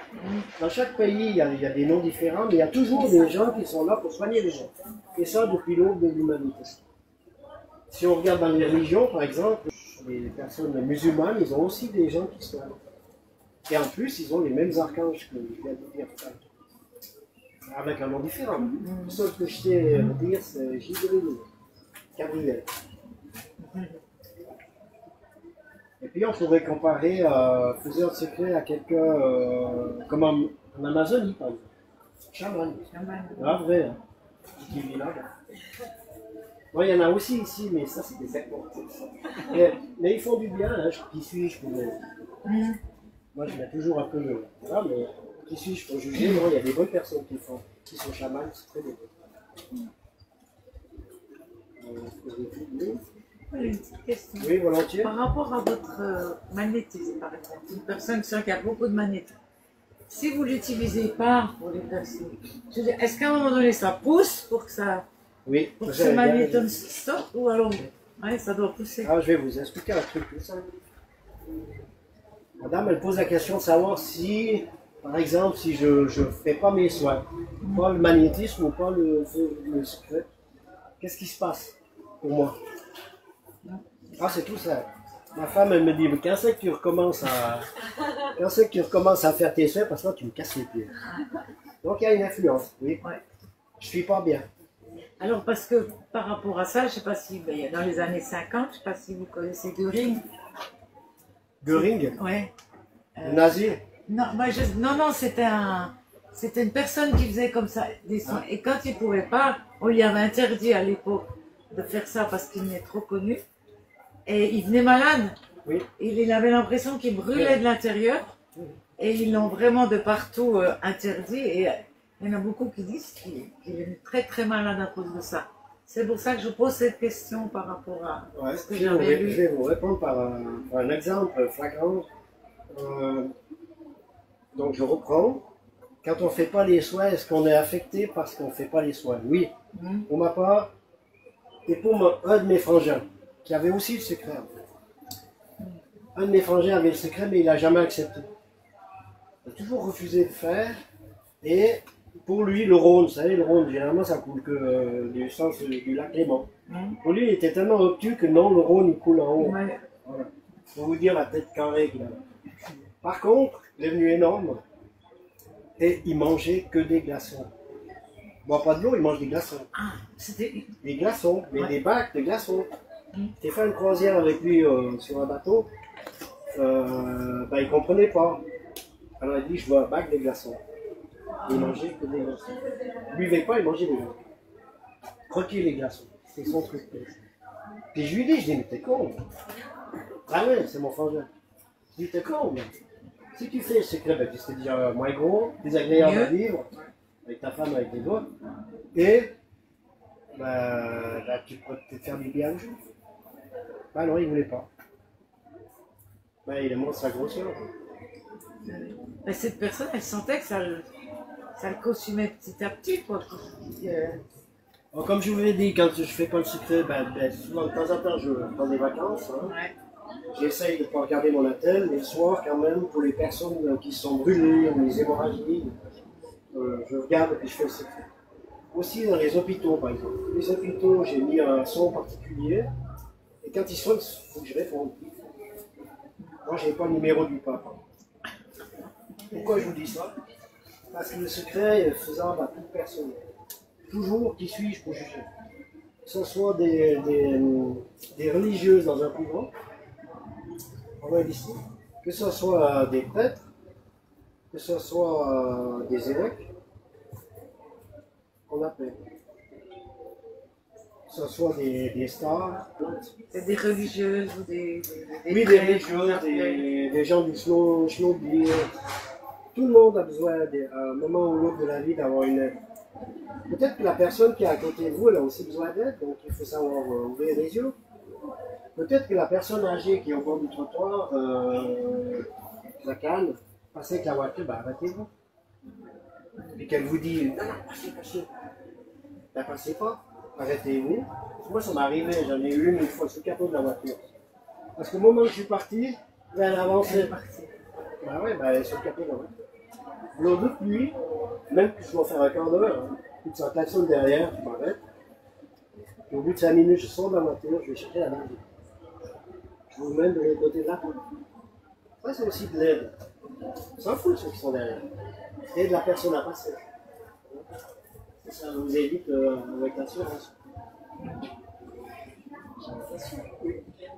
S3: dans chaque pays, il y a des noms différents, mais il y a toujours des gens qui sont là pour soigner les gens. Et ça, depuis l'aube de l'humanité. Si on regarde dans les religions, par exemple, les personnes musulmanes, ils ont aussi des gens qui soignent. Et en plus, ils ont les mêmes archanges que je viens de dire. Avec un nom différent. Le seul que je sais dire, c'est Jibril, Gabriel. Et puis on pourrait comparer faiseur de secret à quelqu'un comme en Amazonie, par exemple. Chaman. Ah, vrai, hein. Qui vit là. Bon, il y en a aussi ici, mais ça, c'est des segments. Mais ils font du bien, hein. Qui suis-je pour Moi, je mets toujours un peu voilà, mais qui suis-je pour juger? Non, il y a des bonnes personnes qui sont chamans, c'est très bien.
S7: Une petite question.
S3: Oui, volontiers.
S7: Par rapport à votre magnétisme, par exemple, une personne qui a beaucoup de magnétisme, si vous ne l'utilisez pas pour les personnes, est-ce qu'à un moment donné ça pousse pour que ça,
S3: oui,
S7: pour que ce magnétisme stoppe ou alors ouais, ça doit pousser?
S3: Ah, je vais vous expliquer un truc tout simple. Madame, elle pose la question de savoir si, par exemple, si je ne fais pas mes soins, pas le magnétisme ou pas le secret, qu'est-ce qui se passe pour moi? Ah, c'est tout ça. Ma femme, elle me dit, mais quand c'est que tu recommences à faire tes soins, parce que là, tu me casses les pieds. Donc, il y a une influence, oui.
S7: Ouais.
S3: Je suis pas bien.
S7: Alors, parce que par rapport à ça, je ne sais pas si, dans les années 50, je ne sais pas si vous connaissez Göring.
S3: Göring?
S7: Ouais.
S3: Nazi?
S7: Non, non, c'était une personne qui faisait comme ça des soins. Et quand il ne pouvait pas, on lui avait interdit à l'époque de faire ça parce qu'il n'est trop connu. Et il venait malade.
S3: Oui.
S7: Il avait l'impression qu'il brûlait de l'intérieur. Et ils l'ont vraiment de partout interdit. Et il y en a beaucoup qui disent qu'il est très très malade à cause de ça. C'est pour ça que je pose cette question par rapport à ce que j'avais lu.
S3: Je vais vous répondre par un exemple flagrant. Donc je reprends. Quand on ne fait pas les soins, est-ce qu'on est affecté parce qu'on ne fait pas les soins? Oui. Pour ma part, et pour un de mes frangins, qui avait aussi le secret. Un de mes frangins avait le secret, mais il n'a jamais accepté. Il a toujours refusé de faire. Et pour lui, le Rhône, vous savez, le Rhône, généralement, ça coule que du sens du lac Léman. Pour lui, il était tellement obtus que non, le Rhône, il coule en haut.
S7: Ouais.
S3: Voilà. Pour vous dire la tête carrée qu'il a. Par contre, il est devenu énorme et il mangeait que des glaçons. Il boit pas de l'eau, il mange des glaçons.
S7: Ah, c'était.
S3: Des glaçons, mais
S7: Ouais.
S3: des bacs de glaçons. J'ai fait une croisière avec lui sur un bateau. Ben, il comprenait pas. Alors il a dit, je veux un bac de glaçons. Il mangeait que des glaçons. Il buvait pas, il mangeait des glaçons. Croquer les glaçons. C'est son truc. Puis je lui dis, mais t'es con. Ah ouais, c'est mon frangin. Je dis, t'es con, mais si tu fais le secret, ben, tu serais déjà moins gros, plus agréable à vivre, avec ta femme, avec les autres, et ben, tu peux te faire du bien un jour. Ben non, il voulait pas. Ben, il est mort de sa grosseur.
S7: Mais cette personne, elle sentait que ça le consumait petit à petit, quoi.
S3: Alors, comme je vous l'ai dit, quand je fais pas le secret, souvent de temps en temps, je prends des vacances. Hein.
S7: Ouais.
S3: J'essaye de ne pas regarder mon attel, mais le soir, quand même, pour les personnes qui sont brûlées ou les hémorragies, je regarde et je fais le secret. Aussi dans les hôpitaux, par exemple. Les hôpitaux, j'ai mis un son particulier, et quand ils sonnent, il faut que je réponde. Moi, je n'ai pas le numéro du pape. Pourquoi je vous dis ça? Parce que le secret est faisable à toute personne. Toujours, qui suis-je pour juger? Que ce soit des religieuses dans un couvent, ici, que ce soit des prêtres, que ce soit des évêques, on appelle. Que ce soit des stars.
S7: C'est des religieuses ou des
S3: Oui, des religieuses, des gens du schnobbly. Tout le monde a besoin, à un moment ou l'autre de la vie, d'avoir une aide. Peut-être que la personne qui est à côté de vous, elle a aussi besoin d'aide, donc il faut savoir ouvrir les yeux. Peut-être que la personne âgée qui est au bord du trottoir, la calme, passez avec la voiture, arrêtez-vous. Et qu'elle vous dit, non, passez. Ben, passez pas, arrêtez-vous. Moi, ça m'est arrivé, j'en ai eu une fois sur le capot de la voiture. Parce que au moment où je suis parti, elle avançait. Elle est sur le capot de la voiture. L'autre nuit, même que je dois faire un quart d'heure, toute sa klaxonne derrière, je m'arrête. Et au bout de 5 minutes, je sors de la voiture, je vais chercher la main. Je vous mène de l'autre côté de la porte. Ça, c'est aussi de l'aide. On s'en fout ceux qui sont derrière. Aide la personne à passer. Ça vous évite avec l'assurance.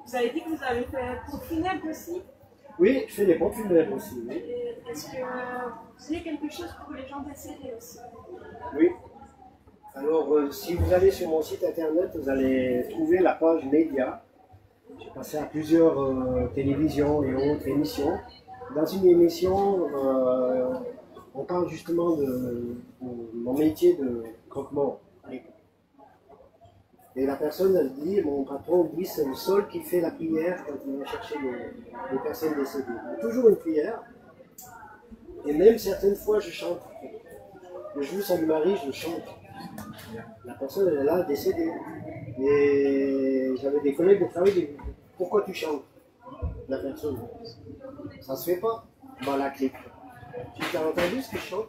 S4: Vous avez dit que vous avez fait pour funèbre aussi.
S3: Oui, je fais des pompes funèbres aussi. Oui.
S4: Et est-ce que vous avez quelque chose pour les gens décédés aussi?
S3: Oui. Alors, si vous allez sur mon site internet, vous allez trouver la page médias. J'ai passé à plusieurs télévisions et autres émissions. Dans une émission, on parle justement de mon métier de croque-mort. Et la personne, elle dit, mon patron dit, c'est le sol qui fait la prière quand il va chercher les personnes décédées. Il y a toujours une prière. Et même certaines fois, je chante. Le jour sans du mari, je chante. La personne, elle est là, décédée. Et j'avais des collègues de travail qui disaient, pourquoi tu chantes? La personne, ça se fait pas. Dans la clip. Tu as entendu ce que je chante?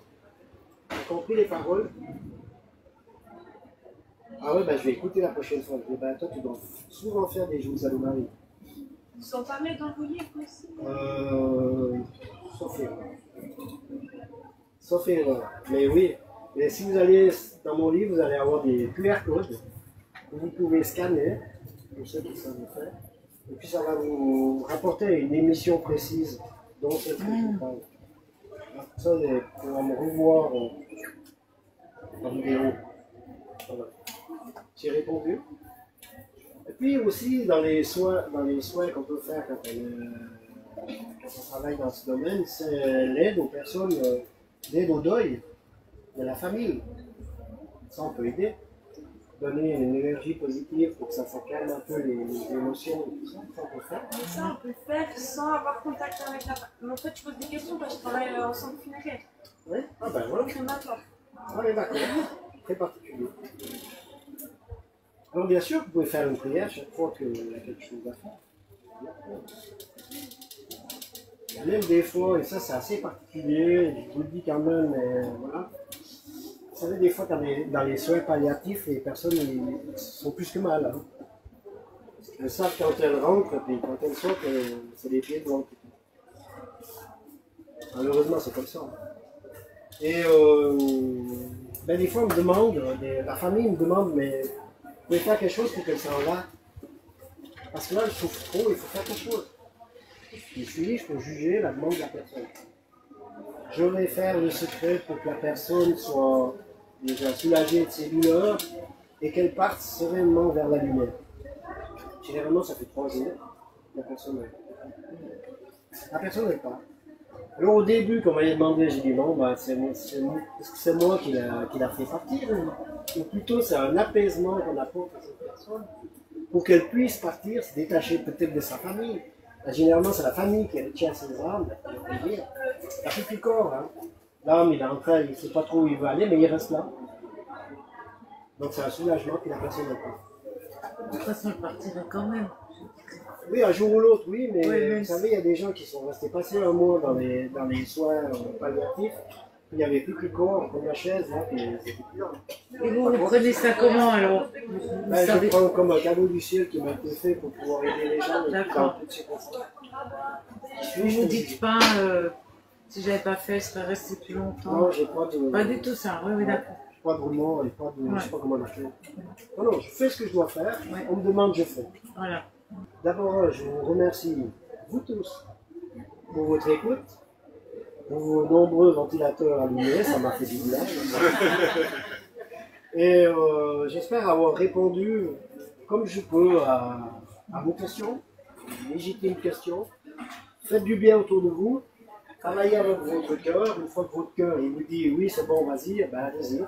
S3: Tu as compris les paroles? Ah ouais, je vais écouter la prochaine fois. Je dis, toi, tu dois souvent faire des jours à Marie.
S4: Vous en parlez dans vos livres aussi?
S3: Sauf erreur. Sauf erreur. Mais oui, mais si vous allez dans mon livre, vous allez avoir des QR codes que vous pouvez scanner, pour ceux qui savent le faire. Et puis ça va vous rapporter une émission précise dont c'est que je parle. Ça, vous pourrez me revoir en vidéo. Voilà. J'ai répondu. Et puis aussi dans les soins qu'on peut faire quand on travaille dans ce domaine, c'est l'aide aux personnes, l'aide au deuil de la famille. Ça, on peut aider. Donner une énergie positive pour que ça calme un peu les émotions et tout ça, ça on peut faire.
S4: Mais ça, on peut le faire sans avoir contact avec la famille. Mais en fait, je pose des questions parce que je travaille en centre funéraire.
S3: Oui, ah ben voilà.
S4: Crématoire.
S3: Ah oui, d'accord. Très particulier. Alors bien sûr, vous pouvez faire une prière chaque fois qu'il y a quelque chose à faire. Même des fois, et ça c'est assez particulier, je vous le dis quand même, mais voilà. Vous savez, des fois, dans les soins palliatifs, les personnes ils sont plus que mal. Hein. Elles savent quand elles rentrent, et puis quand elles sortent, c'est les pieds devant. Malheureusement, c'est comme ça. Et ben, des fois, on me demande, la famille me demande, mais vous pouvez faire quelque chose pour qu'elle s'en va? Parce que là, je souffre trop, il faut faire quelque chose. Je peux juger la demande de la personne. Je vais faire le secret pour que la personne soit déjà soulagée de ses douleurs et qu'elle parte sereinement vers la lumière. Généralement, ça fait 3 jours, la personne n'est pas. Alors au début, quand on m'avait demandé, j'ai dit non, bah, c'est moi qui l'a fait partir. Ou plutôt, c'est un apaisement qu'on apporte à cette personne pour qu'elle puisse partir, se détacher peut-être de sa famille. Généralement, c'est la famille qui tient ses âmes, il n'y a plus que le corps. Hein. L'âme, il est en train, il ne sait pas trop où il va aller, mais il reste là. Donc c'est un soulagement que la personne n'a pas.
S7: De toute façon, elle partira quand même.
S3: Oui, un jour ou l'autre, oui, mais
S7: oui,
S3: vous savez, il y a des gens qui sont restés passer un mois dans les soins palliatifs. Il n'y avait plus que le corps, comme la chaise, là, puis c'était plus là.
S7: Et vous prenez ça comment alors?
S3: Ben, je le prends comme un cadeau du ciel qui m'a été fait pour pouvoir aider les gens.
S7: D'accord. Vous ne vous dites pas, si je n'avais pas fait, je serais resté plus longtemps.
S3: Non, j'ai pas de...
S7: Pas du tout ça, oui, d'accord.
S3: Pas de roulement et pas de... Je sais pas comment on a fait. Non, non, je fais ce que je dois faire. Ouais. On me demande, je fais.
S7: Voilà.
S3: D'abord, je vous remercie, vous tous, pour votre écoute, pour vos nombreux ventilateurs allumés, ça m'a fait du bien. Et j'espère avoir répondu comme je peux à vos questions, légitimes questions. Faites du bien autour de vous, travaillez avec votre cœur. Une fois que votre cœur il vous dit oui, c'est bon, vas-y, ben allez-y.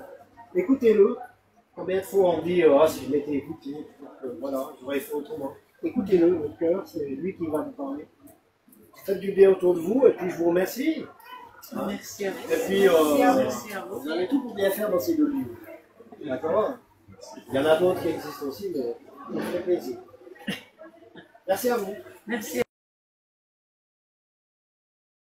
S3: Écoutez-le. Combien de fois on dit ah, si je m'étais écouté, voilà, j'aurais fait autrement. Écoutez-le, votre cœur, c'est lui qui va vous parler. Faites du bien autour de vous et puis je vous remercie.
S7: Merci à vous.
S3: Et puis, vous avez tout pour bien faire dans ces 2 livres. D'accord? Il y en a d'autres qui existent aussi, mais ça me fait plaisir. Merci à vous.
S7: Merci.